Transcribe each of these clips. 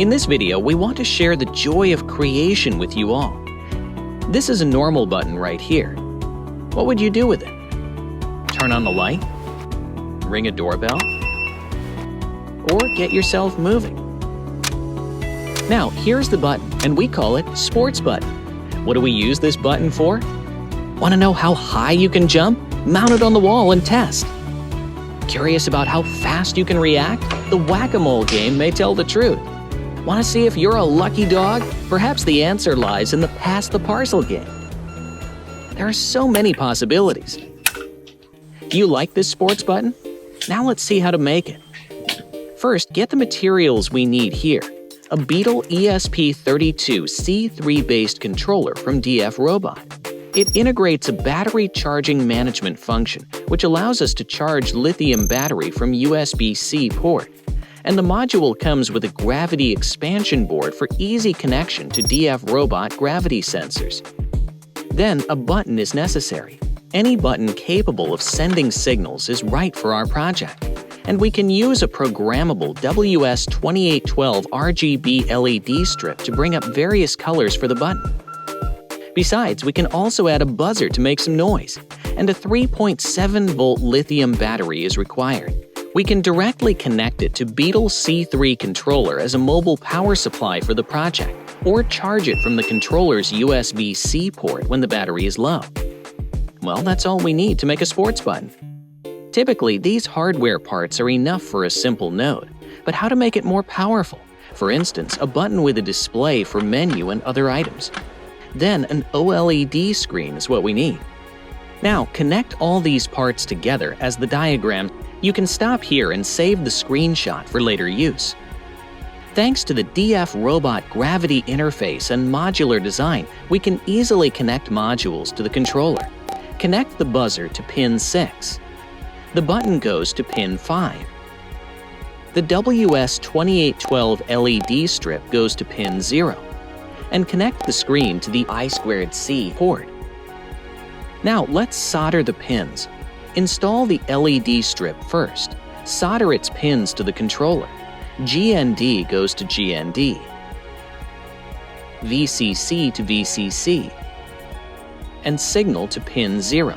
In this video, we want to share the joy of creation with you all. This is a normal button right here. What would you do with it? Turn on the light? Ring a doorbell? Or get yourself moving? Now, here's the button, and we call it Sports Button. What do we use this button for? Want to know how high you can jump? Mount it on the wall and test. Curious about how fast you can react? The Whac-A-Mole game may tell the truth. Want to see if you're a lucky dog? Perhaps the answer lies in the Pass the Parcel game. There are so many possibilities. Do you like this sports button? Now let's see how to make it. First, get the materials we need here. A Beetle ESP32 C3-based controller from DF Robot. It integrates a battery charging management function, which allows us to charge lithium battery from USB-C port. And the module comes with a gravity expansion board for easy connection to DF Robot gravity sensors. Then a button is necessary. Any button capable of sending signals is right for our project. And we can use a programmable WS2812 RGB LED strip to bring up various colors for the button. Besides, we can also add a buzzer to make some noise, and a 3.7-volt lithium battery is required. We can directly connect it to Beetle C3 controller as a mobile power supply for the project, or charge it from the controller's USB-C port when the battery is low. Well, that's all we need to make a sports button. Typically, these hardware parts are enough for a simple node, but how to make it more powerful? For instance, a button with a display for menu and other items. Then an OLED screen is what we need. Now, connect all these parts together as the diagram. You can stop here and save the screenshot for later use. Thanks to the DF Robot gravity interface and modular design, we can easily connect modules to the controller. Connect the buzzer to pin 6. The button goes to pin 5. The WS2812 LED strip goes to pin 0. And connect the screen to the I2C port. Now let's solder the pins. Install the LED strip first. Solder its pins to the controller. GND goes to GND. VCC to VCC. And signal to pin 0.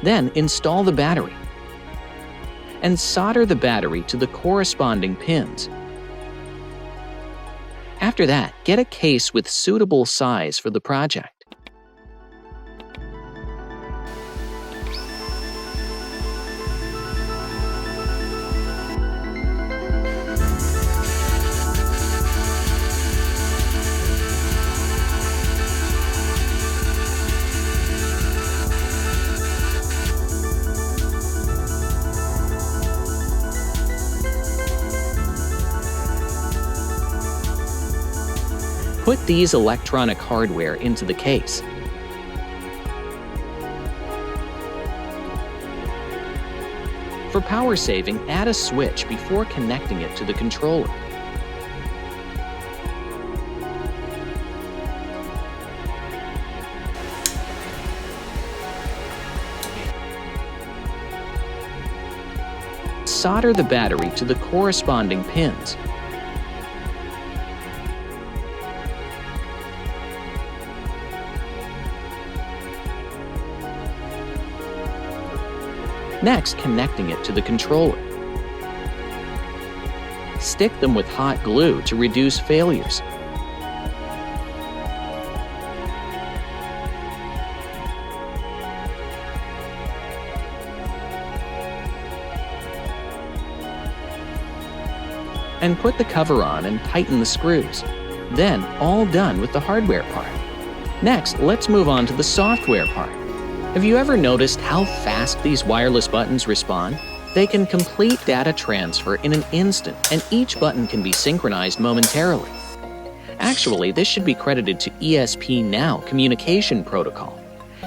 Then install the battery. And solder the battery to the corresponding pins. After that, get a case with suitable size for the project. Put these electronic hardware into the case. For power saving, add a switch before connecting it to the controller. Solder the battery to the corresponding pins. Next, connecting it to the controller. Stick them with hot glue to reduce failures. And put the cover on and tighten the screws. Then, all done with the hardware part. Next, let's move on to the software part. Have you ever noticed how fast these wireless buttons respond? They can complete data transfer in an instant, and each button can be synchronized momentarily. Actually, this should be credited to ESP-now communication protocol.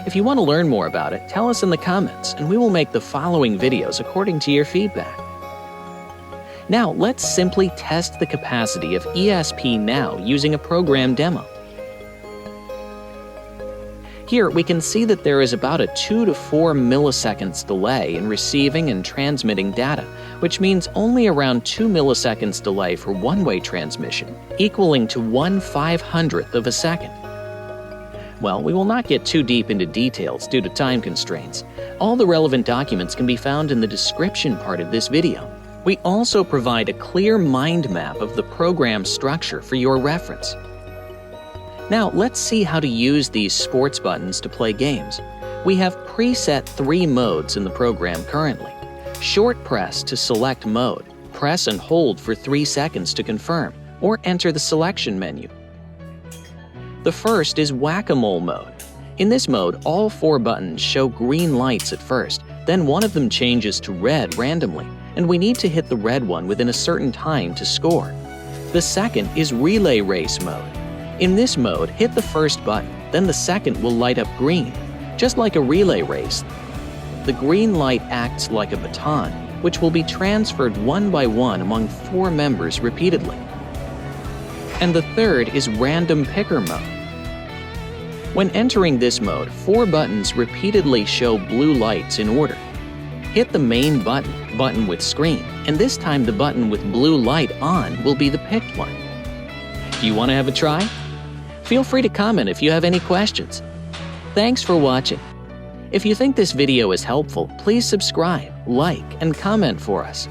If you want to learn more about it, tell us in the comments, and we will make the following videos according to your feedback. Now, let's simply test the capacity of ESP-now using a program demo. Here, we can see that there is about a 2 to 4 milliseconds delay in receiving and transmitting data, which means only around 2 milliseconds delay for one-way transmission, equaling to 1/500th of a second. Well, we will not get too deep into details due to time constraints. All the relevant documents can be found in the description part of this video. We also provide a clear mind map of the program structure for your reference. Now, let's see how to use these sports buttons to play games. We have preset 3 modes in the program currently. Short press to select mode, press and hold for 3 seconds to confirm, or enter the selection menu. The first is Whac-A-Mole mode. In this mode, all 4 buttons show green lights at first, then one of them changes to red randomly, and we need to hit the red one within a certain time to score. The second is Relay Race mode. In this mode, hit the first button, then the second will light up green. Just like a relay race, the green light acts like a baton, which will be transferred one by one among 4 members repeatedly. And the third is Random Picker mode. When entering this mode, 4 buttons repeatedly show blue lights in order. Hit the main button with screen, and this time the button with blue light on will be the picked one. Do you want to have a try? Feel free to comment if you have any questions. Thanks for watching. If you think this video is helpful, please subscribe, like, and comment for us.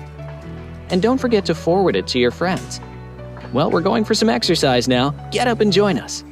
And don't forget to forward it to your friends. Well, we're going for some exercise now. Get up and join us.